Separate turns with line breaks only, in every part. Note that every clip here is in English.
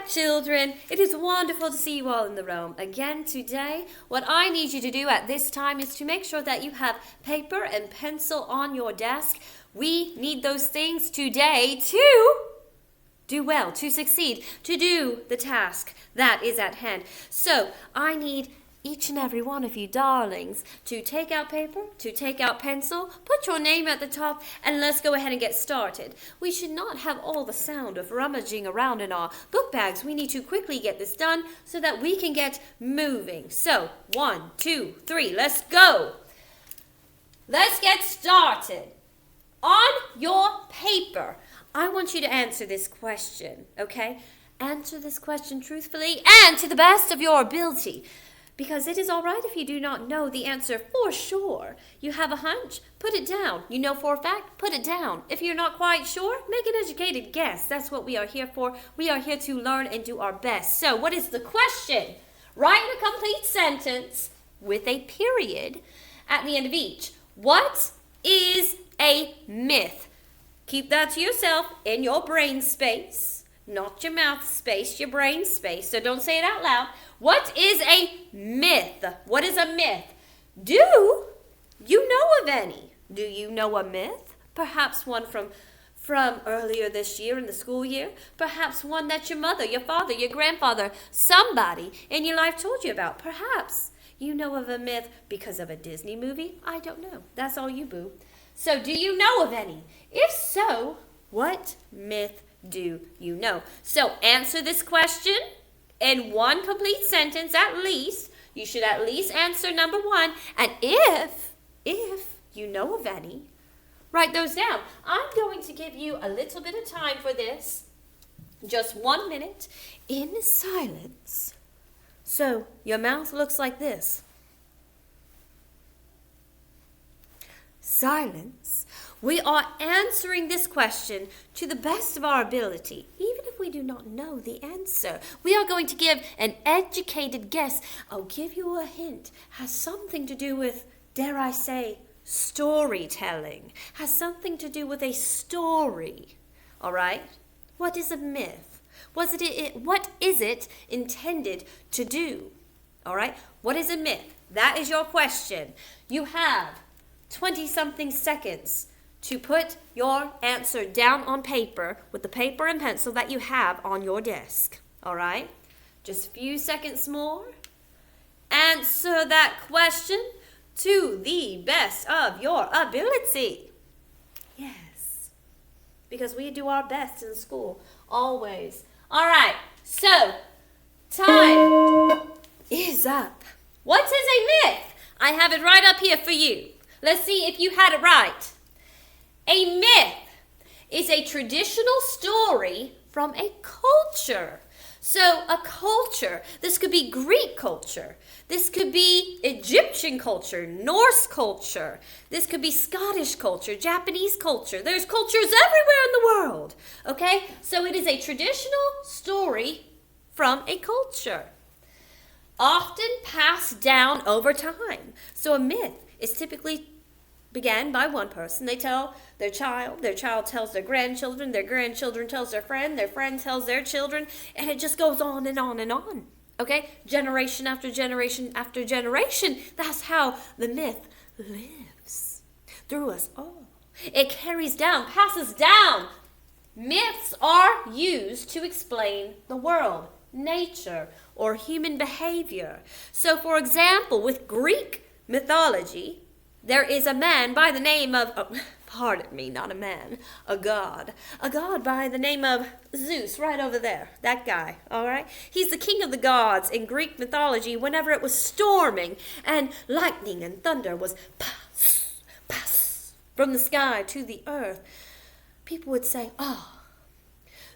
children, it is wonderful to see you all in the room. Again today, what I need you to do at this time is to make sure that you have paper and pencil on your desk. We need those things today to do well, to succeed, to do the task that is at hand. So I need each and every one of you darlings to take out paper, to take out pencil, put your name at the top, and let's go ahead and get started. We should not have all the sound of rummaging around in our book bags. We need to quickly get this done so that we can get moving. So 1, 2, 3, let's go. Let's get started. On your paper, I want you to answer this question, okay? Answer this question truthfully and to the best of your ability. Because it is all right if you do not know the answer for sure. You have a hunch, put it down. You know for a fact, put it down. If you're not quite sure, make an educated guess. That's what we are here for. We are here to learn and do our best. So what is the question? Write a complete sentence with a period at the end of each. What is a myth? Keep that to yourself in your brain space. Not your mouth space, your brain space. So don't say it out loud. What is a myth? What is a myth? Do you know of any? Do you know a myth? Perhaps one from earlier this year in the school year. Perhaps one that your mother, your father, your grandfather, somebody in your life told you about. Perhaps you know of a myth because of a Disney movie. I don't know. That's all you, boo. So do you know of any? If so, what myth do you know? So answer this question in one complete sentence at least. You should at least answer number 1. And if you know of any, write those down. I'm going to give you a little bit of time for this. Just 1 minute in silence. So your mouth looks like this. Silence. We are answering this question to the best of our ability, even if we do not know the answer. We are going to give an educated guess. I'll give you a hint. Has something to do with, dare I say, storytelling. Has something to do with a story. All right? What is a myth? What is it intended to do? All right? What is a myth? That is your question. You have 20-something seconds to put your answer down on paper with the paper and pencil that you have on your desk. All right? Just a few seconds more. Answer that question to the best of your ability. Yes. Because we do our best in school, always. All right. So, time is up. What is a myth? I have it right up here for you. Let's see if you had it right. A myth is a traditional story from a culture. So a culture, this could be Greek culture. This could be Egyptian culture, Norse culture. This could be Scottish culture, Japanese culture. There's cultures everywhere in the world. Okay? So it is a traditional story from a culture. Often passed down over time. So a myth is typically began by one person. They tell their child tells their grandchildren tells their friend tells their children, and it just goes on and on and on. Okay? Generation after generation after generation. That's how the myth lives through us all. It carries down, passes down. Myths are used to explain the world, nature, or human behavior. So, for example, with Greek mythology, there is a man by the name of, pardon me, not a man, a god by the name of Zeus, right over there, that guy, all right? He's the king of the gods in Greek mythology. Whenever it was storming and lightning and thunder was pass from the sky to the earth, people would say,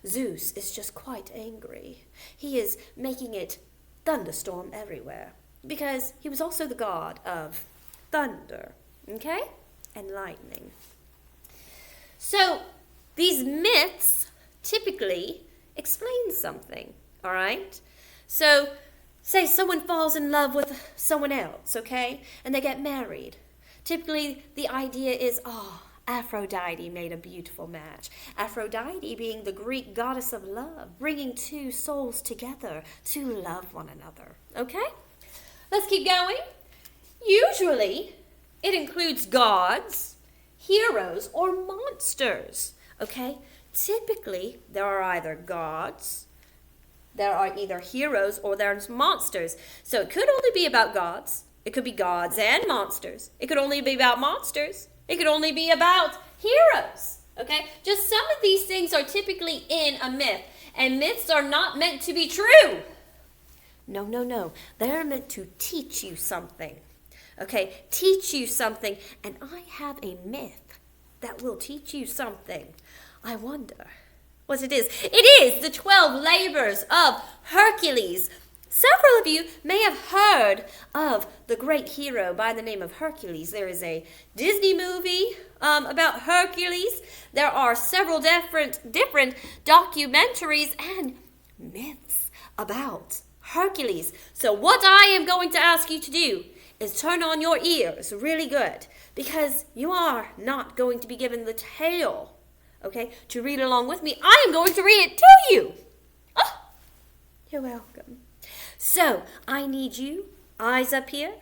Zeus is just quite angry. He is making it thunderstorm everywhere, because he was also the god of thunder, okay, and lightning. So these myths typically explain something, all right? So say someone falls in love with someone else, okay, and they get married. Typically the idea is, Aphrodite made a beautiful match. Aphrodite being the Greek goddess of love, bringing two souls together to love one another. Okay? Let's keep going. Usually, it includes gods, heroes, or monsters. Okay? Typically, there are either gods, there are either heroes, or there's monsters. So it could only be about gods. It could be gods and monsters. It could only be about monsters. It could only be about heroes. Okay? Just some of these things are typically in a myth. And myths are not meant to be true. No, no, no. They're meant to teach you something. Okay? Teach you something. And I have a myth that will teach you something. I wonder what it is. It is the 12 labors of Hercules. Several of you may have heard of the great hero by the name of Hercules. There is a Disney movie about Hercules. There are several different documentaries and myths about Hercules. So what I am going to ask you to do is turn on your ears really good, because you are not going to be given the tale, okay, to read along with me. I am going to read it to you. Oh, you're welcome. So, I need you, eyes up here,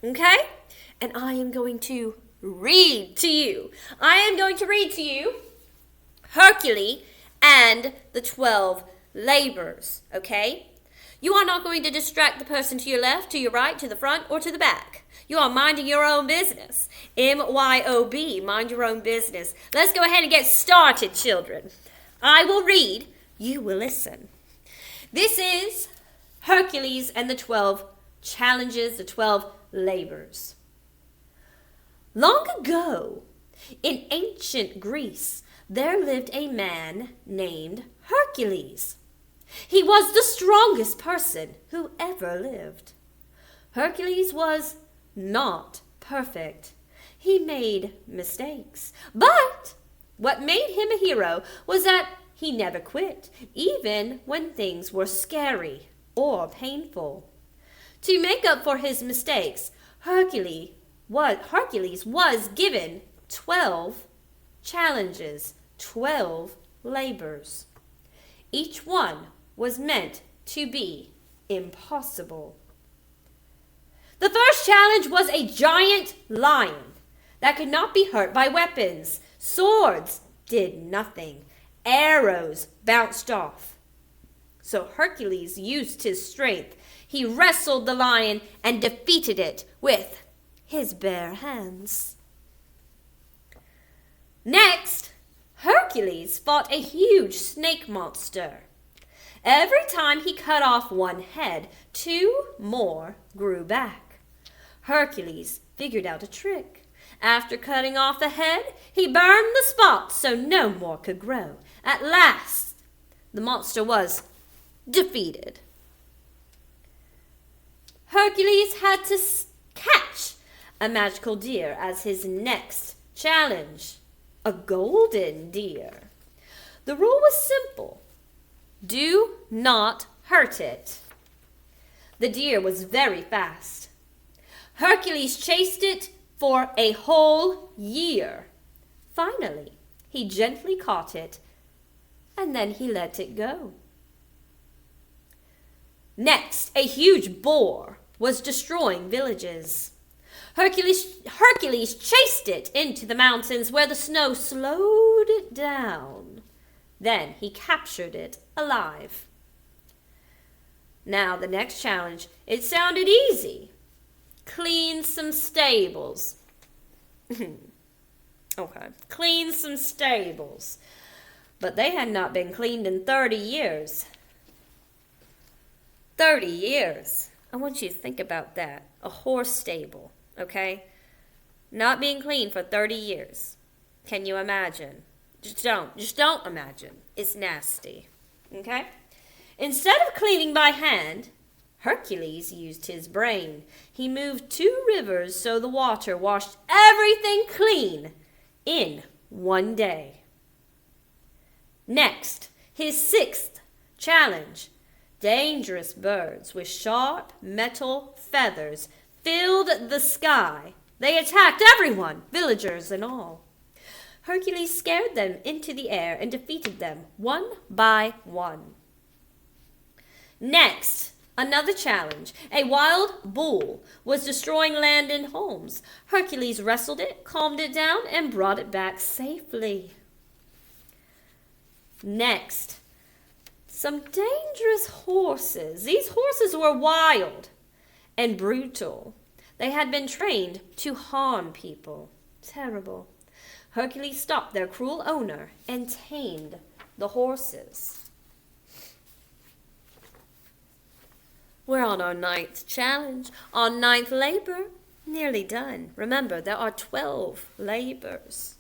okay? And I am going to read to you. I am going to read to you Hercules and the 12 labors, okay? You are not going to distract the person to your left, to your right, to the front, or to the back. You are minding your own business. MYOB, mind your own business. Let's go ahead and get started, children. I will read, you will listen. This is Hercules and the 12 challenges, the 12 labors. Long ago, in ancient Greece, there lived a man named Hercules. He was the strongest person who ever lived. Hercules was not perfect. He made mistakes. But what made him a hero was that he never quit, even when things were scary or painful. To make up for his mistakes, Hercules was given 12 challenges, 12 labors. Each one was meant to be impossible. The first challenge was a giant lion that could not be hurt by weapons. Swords did nothing. Arrows bounced off. So Hercules used his strength. He wrestled the lion and defeated it with his bare hands. Next, Hercules fought a huge snake monster. Every time he cut off one head, 2 more grew back. Hercules figured out a trick. After cutting off the head, he burned the spot so no more could grow. At last, the monster was defeated. Hercules had to catch a magical deer as his next challenge, a golden deer. The rule was simple. Do not hurt it. The deer was very fast. Hercules chased it for a whole year. Finally, he gently caught it, and then he let it go. Next, a huge boar was destroying villages. Hercules chased it into the mountains where the snow slowed it down. Then he captured it alive. Now the next challenge, it sounded easy. Clean some stables. Okay, clean some stables. But they had not been cleaned in 30 years. 30 years. I want you to think about that. A horse stable, okay? Not being clean for 30 years. Can you imagine? Just don't imagine. It's nasty, okay? Instead of cleaning by hand, Hercules used his brain. He moved 2 rivers so the water washed everything clean in one day. Next, his 6th challenge. Dangerous birds with sharp metal feathers filled the sky They attacked everyone, villagers and all. Hercules scared them into the air and defeated them one by one. Next, another challenge. A wild bull was destroying land and homes. Hercules wrestled it, calmed it down, and brought it back safely. Next, some dangerous horses. These horses were wild and brutal. They had been trained to harm people. Terrible. Hercules stopped their cruel owner and tamed the horses. We're on our 9th challenge, our 9th labor. Nearly done. Remember, there are 12 labors.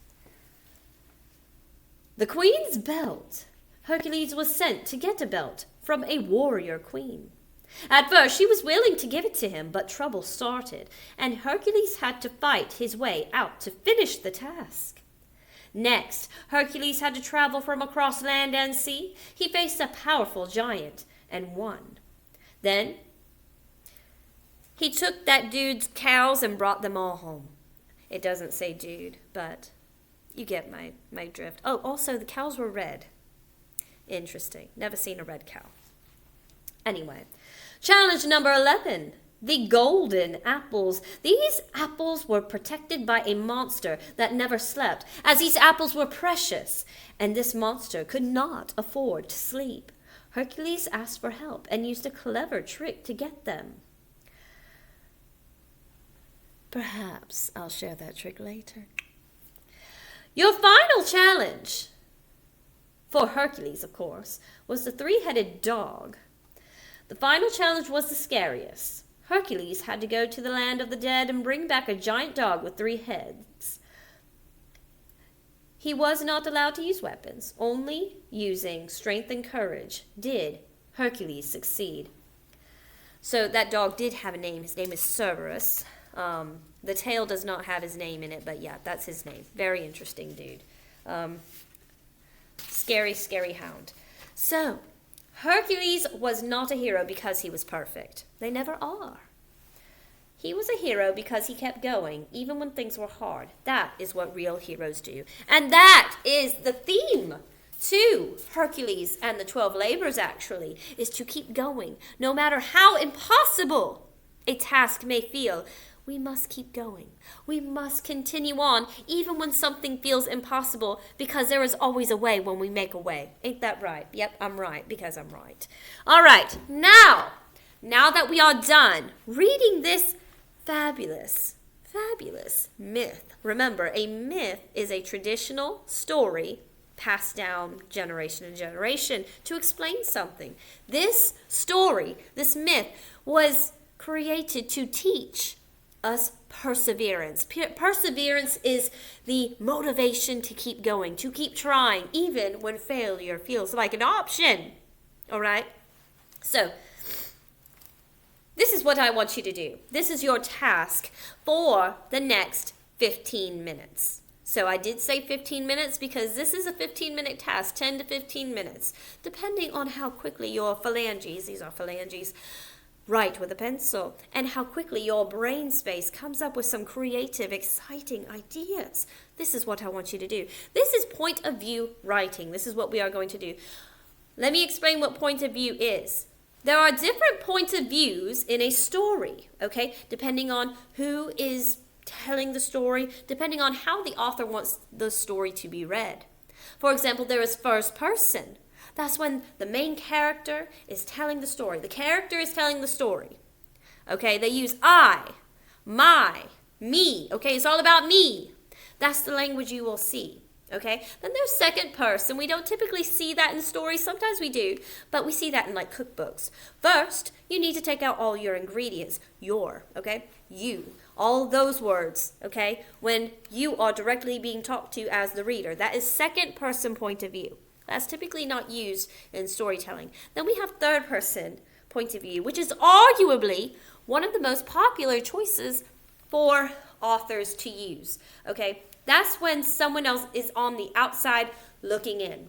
The queen's belt. Hercules was sent to get a belt from a warrior queen. At first, she was willing to give it to him, but trouble started, and Hercules had to fight his way out to finish the task. Next, Hercules had to travel from across land and sea. He faced a powerful giant and won. Then, he took that dude's cows and brought them all home. It doesn't say dude, but you get my drift. Oh, also, the cows were red. Interesting. Never seen a red cow. Anyway, challenge number 11. The golden apples. These apples were protected by a monster that never slept, as these apples were precious, and this monster could not afford to sleep. Hercules asked for help and used a clever trick to get them. Perhaps I'll share that trick later. Your final challenge, for Hercules, of course, was the 3-headed dog. The final challenge was the scariest. Hercules had to go to the land of the dead and bring back a giant dog with 3 heads. He was not allowed to use weapons. Only using strength and courage did Hercules succeed. So that dog did have a name. His name is Cerberus. The tail does not have his name in it, but yeah, that's his name. Very interesting dude. Scary, scary hound. So, Hercules was not a hero because he was perfect. They never are. He was a hero because he kept going, even when things were hard. That is what real heroes do. And that is the theme to Hercules and the 12 labors, actually, is to keep going. No matter how impossible a task may feel, we must keep going. We must continue on, even when something feels impossible, because there is always a way when we make a way. Ain't that right? Yep, I'm right, because I'm right. All right, now that we are done reading this fabulous myth. Remember, a myth is a traditional story passed down generation to generation to explain something. This story, this myth, was created to teach us perseverance. Perseverance is the motivation to keep going, to keep trying, even when failure feels like an option. All right? So, this is what I want you to do. This is your task for the next 15 minutes. So I did say 15 minutes because this is a 15-minute task, 10 to 15 minutes, depending on how quickly your phalanges, these are phalanges, write with a pencil, and how quickly your brain space comes up with some creative, exciting ideas. This is what I want you to do. This is point of view writing. This is what we are going to do. Let me explain what point of view is. There are different points of views in a story, okay, depending on who is telling the story, depending on how the author wants the story to be read. For example, there is first person. That's when the main character is telling the story. The character is telling the story. Okay, they use I, my, me. Okay, it's all about me. That's the language you will see. Okay, then there's second person. We don't typically see that in stories. Sometimes we do, but we see that in like cookbooks. First, you need to take out all your ingredients. Your, okay, you. All those words, okay, when you are directly being talked to as the reader. That is second person point of view. That's typically not used in storytelling. Then we have third person point of view, which is arguably one of the most popular choices for authors to use. Okay, that's when someone else is on the outside looking in.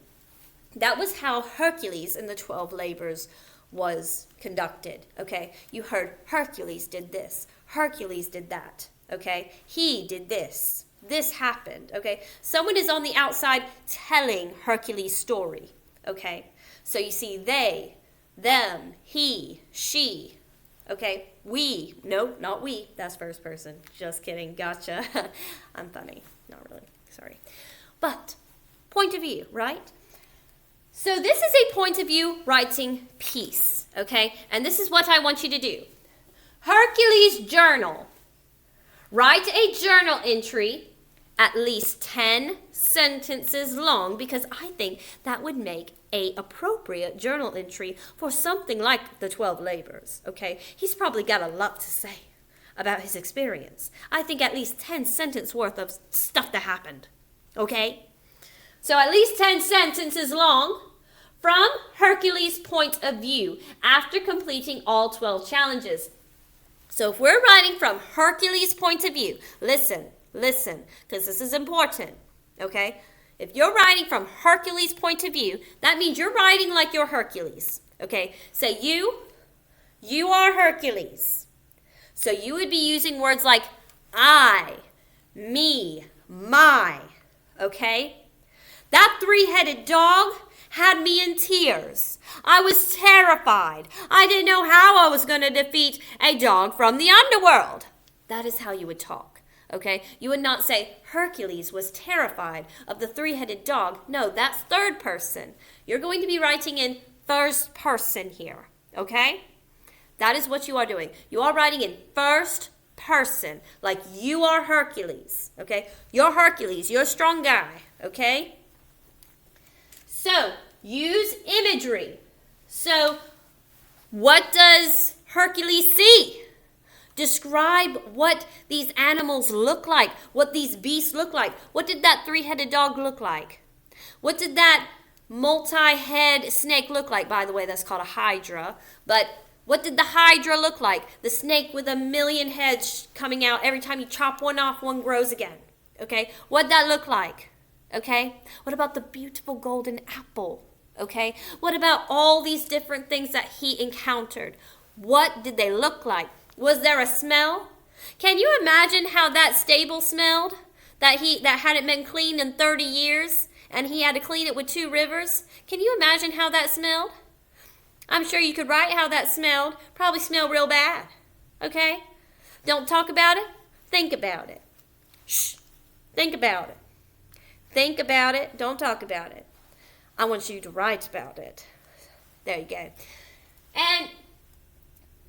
That was how Hercules in the 12 labors was conducted. Okay, you heard Hercules did this, Hercules did that. okay? He did this. This happened, okay? Someone is on the outside telling Hercules' story, okay? So you see they, them, he, she, okay? We, no, not we, that's first person. Just kidding, gotcha. I'm funny, not really, sorry. But, point of view, right? So this is a point of view writing piece, okay? And this is what I want you to do. Hercules' journal. Write a journal entry at least 10 sentences long, because I think that would make a appropriate journal entry for something like the 12 labors, okay? He's probably got a lot to say about his experience. I think at least 10 sentences worth of stuff that happened, okay? So at least 10 sentences long from Hercules' point of view after completing all 12 challenges. So if we're writing from Hercules' point of view, listen, because this is important, okay? If you're writing from Hercules' point of view, that means you're writing like you're Hercules, okay? Say you are Hercules. So you would be using words like I, me, my, okay? That three-headed dog had me in tears. I was terrified. I didn't know how I was going to defeat a dog from the underworld. That is how you would talk, okay? You would not say Hercules was terrified of the three-headed dog. No, that's third person. You're going to be writing in first person here, okay? That is what you are doing. You are writing in first person, like you are Hercules, okay? You're Hercules. You're a strong guy, okay? So, use imagery. So, what does Hercules see? Describe what these animals look like, what these beasts look like. What did that three-headed dog look like? What did that multi-head snake look like? By the way, that's called a hydra. But what did the hydra look like? The snake with 1,000,000 heads coming out. Every time you chop one off, one grows again. Okay? What did that look like? Okay? What about the beautiful golden apple? Okay? What about all these different things that he encountered? What did they look like? Was there a smell? Can you imagine how that stable smelled? That hadn't been cleaned in 30 years, and he had to clean it with 2 rivers? Can you imagine how that smelled? I'm sure you could write how that smelled. Probably smelled real bad. Okay? Don't talk about it. Think about it. Shh. Think about it. Think about it. Don't talk about it. I want you to write about it. There you go. And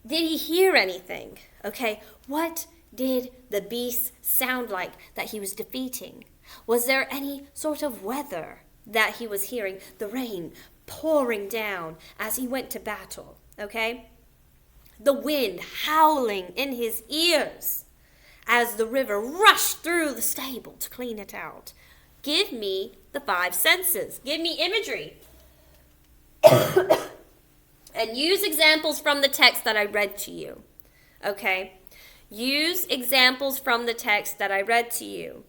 did he hear anything? Okay, what did the beast sound like that he was defeating? Was there any sort of weather that he was hearing? The rain pouring down as he went to battle, okay? The wind howling in his ears as the river rushed through the stable to clean it out. Give me the 5 senses. Give me imagery. And use examples from the text that I read to you. Okay? Use examples from the text that I read to you.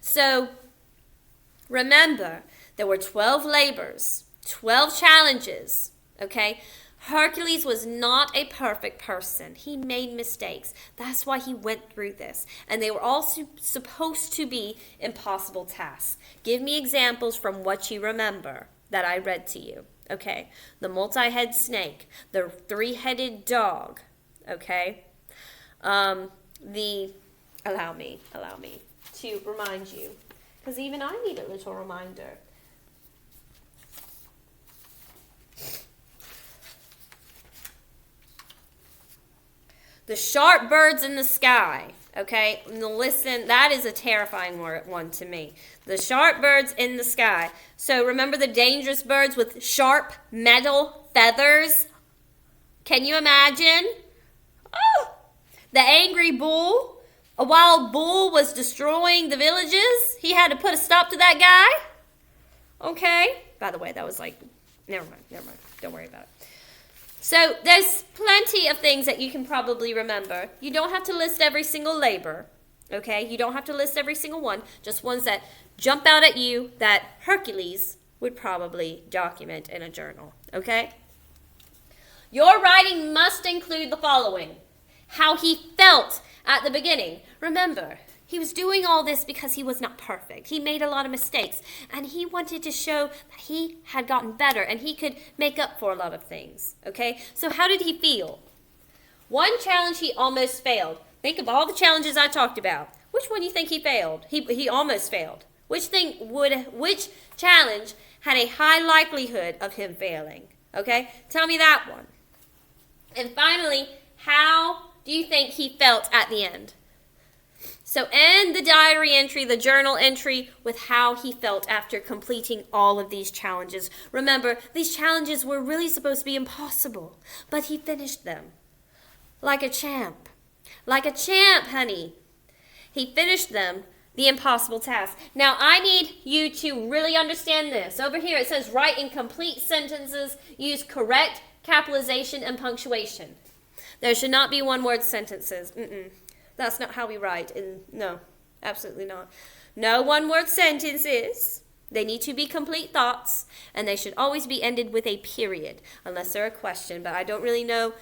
So, remember, there were 12 labors, 12 challenges. Okay? Hercules was not a perfect person. He made mistakes. That's why he went through this. And they were all supposed to be impossible tasks. Give me examples from what you remember that I read to you. Okay? The multi-head snake, the 3-headed dog. Okay? Allow me to remind you, because even I need a little reminder. The sharp birds in the sky, okay? Now listen, that is a terrifying one to me. The sharp birds in the sky. So remember the dangerous birds with sharp metal feathers? Can you imagine? Oh! The angry bull. A wild bull was destroying the villages. He had to put a stop to that guy. Okay? By the way, that was like, never mind. Don't worry about it. So there's plenty of things that you can probably remember. You don't have to list every single labor, okay? You don't have to list every single one, just ones that jump out at you that Hercules would probably document in a journal, okay? Your writing must include the following: how he felt at the beginning. Remember, he was doing all this because he was not perfect. He made a lot of mistakes, and he wanted to show that he had gotten better and he could make up for a lot of things. Okay, so how did he feel? One challenge he almost failed. Think of all the challenges I talked about. Which one do you think he failed? He almost failed. Which challenge had a high likelihood of him failing? Okay, tell me that one. And finally, how do you think he felt at the end? So end the diary entry, the journal entry, with how he felt after completing all of these challenges. Remember, these challenges were really supposed to be impossible, but he finished them like a champ. Like a champ, honey. He finished them, the impossible task. Now, I need you to really understand this. Over here it says, write in complete sentences, use correct capitalization and punctuation. There should not be one-word sentences. That's not how we write. No, absolutely not. No one-word sentences. They need to be complete thoughts, and they should always be ended with a period, unless they're a question. But I don't really know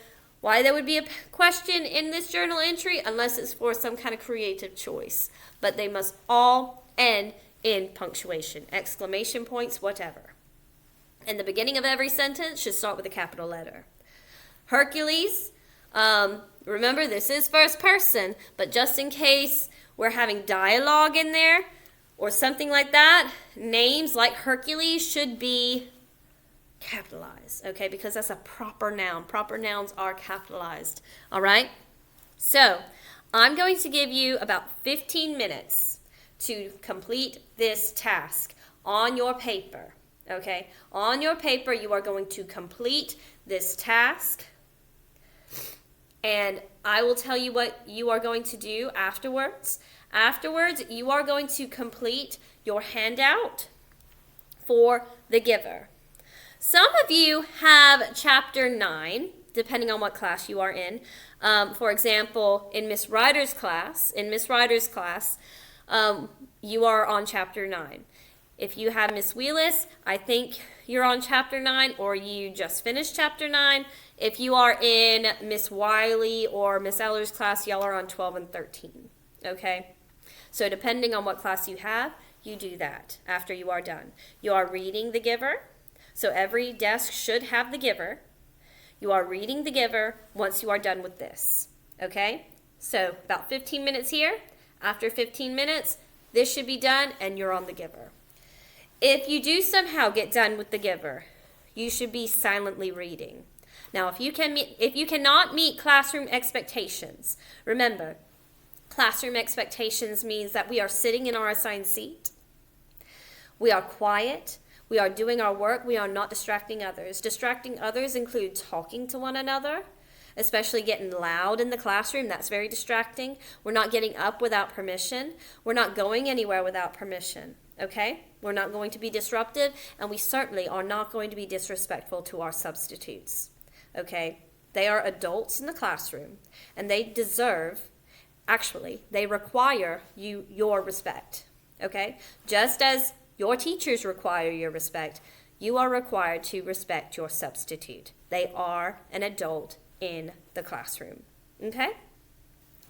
why there would be a question in this journal entry, unless it's for some kind of creative choice. But they must all end in punctuation, exclamation points, whatever. And the beginning of every sentence should start with a capital letter. Hercules, remember this is first person, but just in case we're having dialogue in there or something like that, names like Hercules should be capitalized, okay, because that's a proper noun. Proper nouns are capitalized, all right? So I'm going to give you about 15 minutes to complete this task on your paper, okay? On your paper, you are going to complete this task, and I will tell you what you are going to do afterwards. Afterwards, you are going to complete your handout for the giver. Some of you have chapter 9, depending on what class you are in. For example, in Miss Ryder's class, you are on chapter 9. If you have Miss Wheelis, I think you're on chapter 9, or you just finished chapter 9. If you are in Miss Wiley or Miss Eller's class, y'all are on 12 and 13, okay? So depending on what class you have, you do that after you are done. You are reading the giver. So every desk should have the giver. You are reading the giver once you are done with this, okay? So about 15 minutes here. After 15 minutes, this should be done and you're on the giver. If you do somehow get done with the giver, you should be silently reading. Now, if you cannot meet classroom expectations, remember, classroom expectations means that we are sitting in our assigned seat. We are quiet. We are doing our work. We are not distracting others. Distracting others include talking to one another, especially getting loud in the classroom. That's very distracting. We're not getting up without permission. We're not going anywhere without permission, okay? We're not going to be disruptive, and we certainly are not going to be disrespectful to our substitutes, okay? They are adults in the classroom, and they require your respect, okay? Just as your teachers require your respect, you are required to respect your substitute. They are an adult in the classroom, okay?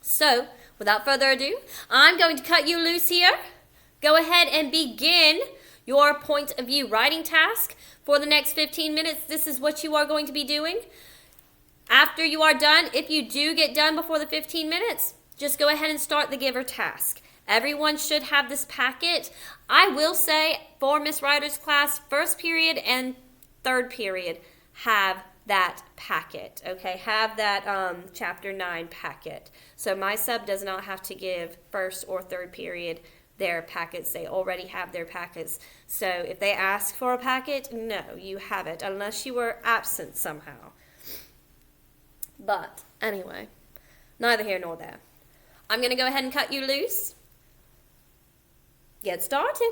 So, without further ado, I'm going to cut you loose here. Go ahead and begin your point of view writing task for the next 15 minutes. This is what you are going to be doing. After you are done, if you do get done before the 15 minutes, just go ahead and start the giver task. Everyone should have this packet. I will say for Miss Ryder's class, first period and third period have that packet, okay? Have that chapter 9 packet. So my sub does not have to give first or third period their packets. They already have their packets. So if they ask for a packet, no, you have it, unless you were absent somehow. But anyway, neither here nor there. I'm going to go ahead and cut you loose. Get started.